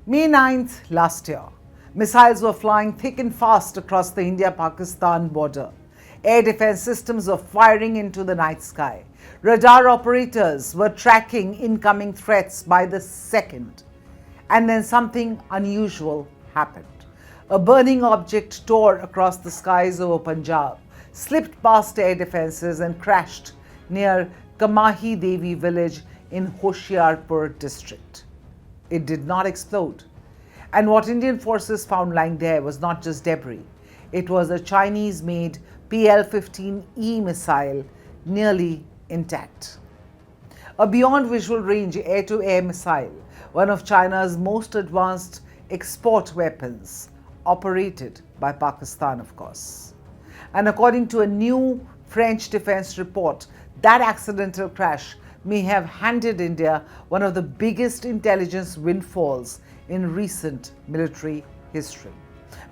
May 9th last year, missiles were flying thick and fast across the India-Pakistan border. Air defense systems were firing into the night sky. Radar operators were tracking incoming threats by the second. And then something unusual happened. A burning object tore across the skies over Punjab, slipped past air defenses and crashed near Kamahi Devi village in Hoshiarpur district. It did not explode. And what Indian forces found lying there was not just debris. It was a Chinese-made PL-15E missile, nearly intact. A beyond visual range air-to-air missile, one of China's most advanced export weapons, operated by Pakistan, of course. And according to a new French defense report, that accidental crash may have handed India one of the biggest intelligence windfalls in recent military history.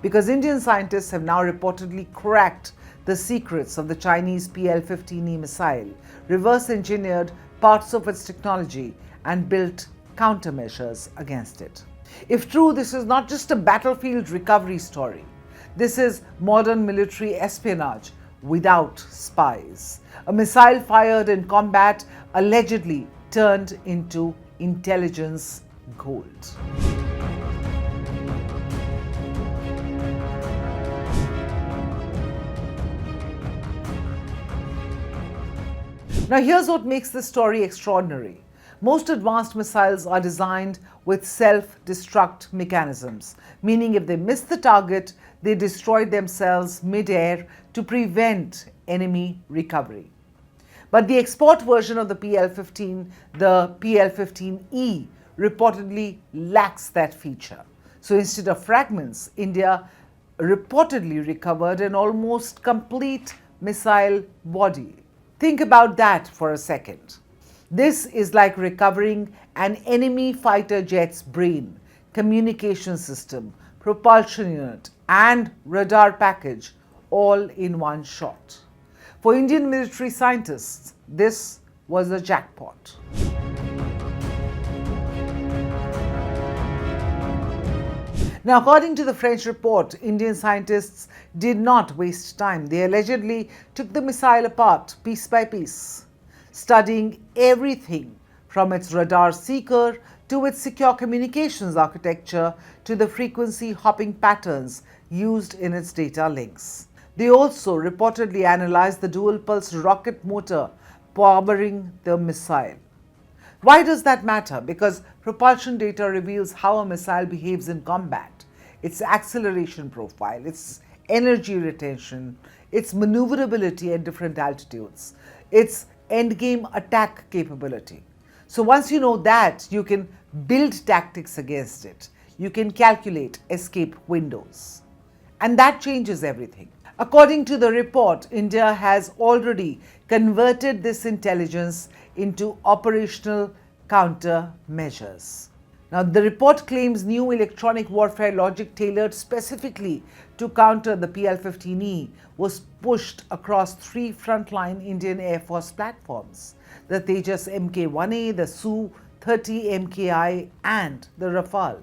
Because Indian scientists have now reportedly cracked the secrets of the Chinese PL-15E missile, reverse-engineered parts of its technology and built countermeasures against it. If true, this is not just a battlefield recovery story. This is modern military espionage without spies. A missile fired in combat allegedly turned into intelligence gold. Now here's what makes this story extraordinary. Most advanced missiles are designed with self-destruct mechanisms, meaning if they miss the target, they destroy themselves mid-air to prevent enemy recovery. But the export version of the PL-15, the PL-15E, reportedly lacks that feature. So instead of fragments, India reportedly recovered an almost complete missile body. Think about that for a second. This is like recovering an enemy fighter jet's brain, communication system, propulsion unit, and radar package all in one shot. For Indian military scientists, this was a jackpot. Now, according to the French report, Indian scientists did not waste time. They allegedly took the missile apart piece by piece, studying everything from its radar seeker to its secure communications architecture to the frequency hopping patterns used in its data links. They also reportedly analyzed the dual pulse rocket motor powering the missile. Why does that matter? Because propulsion data reveals how a missile behaves in combat, its acceleration profile, its energy retention, its maneuverability at different altitudes, its endgame attack capability. So once you know that, you can build tactics against it. You can calculate escape windows. And that changes everything. According to the report, India has already converted this intelligence into operational countermeasures. Now, the report claims new electronic warfare logic tailored specifically to counter the PL-15E was pushed across 3 frontline Indian Air Force platforms: the Tejas Mk-1A, the Su-30MKI, and the Rafale.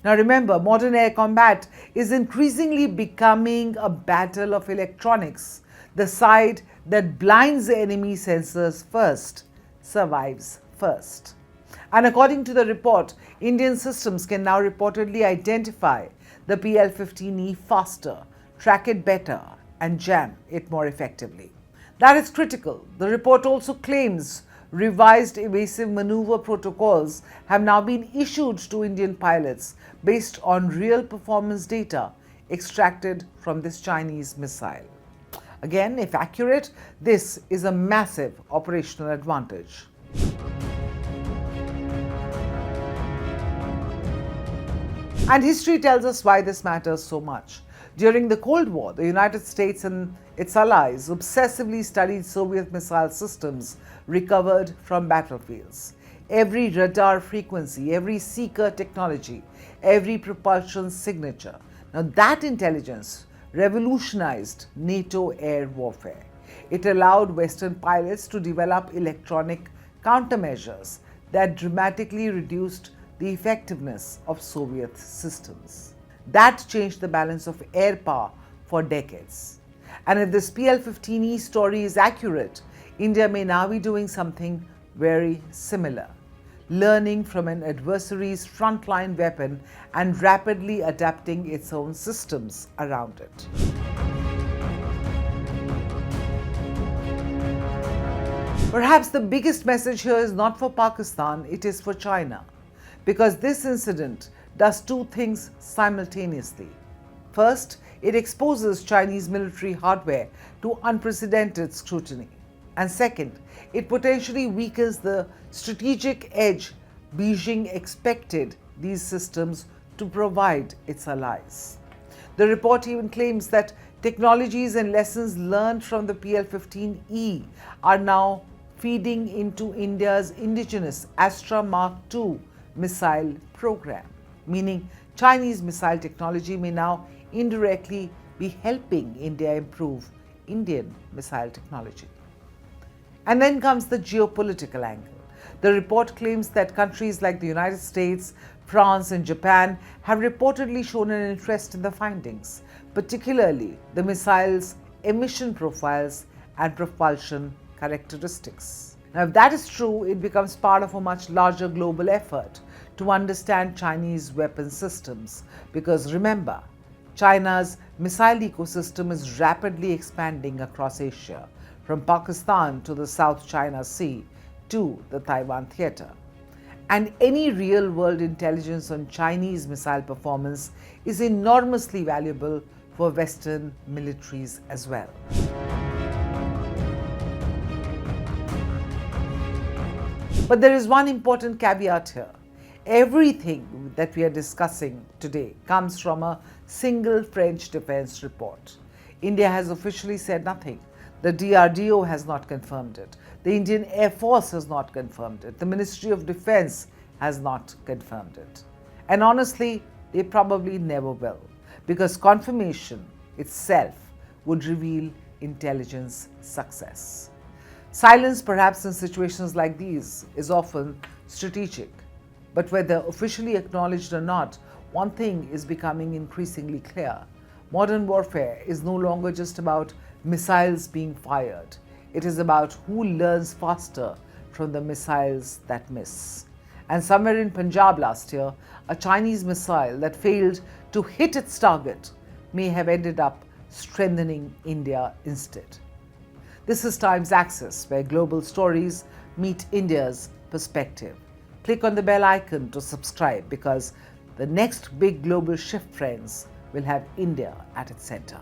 Now remember, modern air combat is increasingly becoming a battle of electronics. The side that blinds the enemy sensors first survives first. And according to the report, Indian systems can now reportedly identify the PL-15E faster, track it better, and jam it more effectively. That is critical. The report also claims revised evasive maneuver protocols have now been issued to Indian pilots based on real performance data extracted from this Chinese missile. Again, if accurate, this is a massive operational advantage. And history tells us why this matters so much. During the Cold War, the United States and its allies obsessively studied Soviet missile systems recovered from battlefields. Every radar frequency, every seeker technology, every propulsion signature. Now that intelligence revolutionized NATO air warfare. It allowed Western pilots to develop electronic countermeasures that dramatically reduced the effectiveness of Soviet systems. That changed the balance of air power for decades. And if this PL-15E story is accurate, India may now be doing something very similar, learning from an adversary's frontline weapon and rapidly adapting its own systems around it. Perhaps the biggest message here is not for Pakistan, it is for China, because this incident does two things simultaneously. First, it exposes Chinese military hardware to unprecedented scrutiny. And second, it potentially weakens the strategic edge Beijing expected these systems to provide its allies. The report even claims that technologies and lessons learned from the PL-15E are now feeding into India's indigenous Astra Mark II missile program, meaning Chinese missile technology may now indirectly be helping India improve Indian missile technology. And then comes the geopolitical angle. The report claims that countries like the United States, France, and Japan have reportedly shown an interest in the findings, particularly the missile's emission profiles and propulsion characteristics. Now, if that is true, it becomes part of a much larger global effort to understand Chinese weapon systems, because remember, China's missile ecosystem is rapidly expanding across Asia, from Pakistan to the South China Sea to the Taiwan theater. And any real-world intelligence on Chinese missile performance is enormously valuable for Western militaries as well. But there is one important caveat here. Everything that we are discussing today comes from a single French defense report. India has officially said nothing. The DRDO has not confirmed it. The Indian Air Force has not confirmed it. The Ministry of Defense has not confirmed it. And honestly, they probably never will, because confirmation itself would reveal intelligence success. Silence, perhaps in situations like these, is often strategic. But whether officially acknowledged or not, one thing is becoming increasingly clear. Modern warfare is no longer just about missiles being fired. It is about who learns faster from the missiles that miss. And somewhere in Punjab last year, a Chinese missile that failed to hit its target may have ended up strengthening India instead. This is Times Access, where global stories meet India's perspective. Click on the bell icon to subscribe, because the next big global shift, friends, will have India at its center.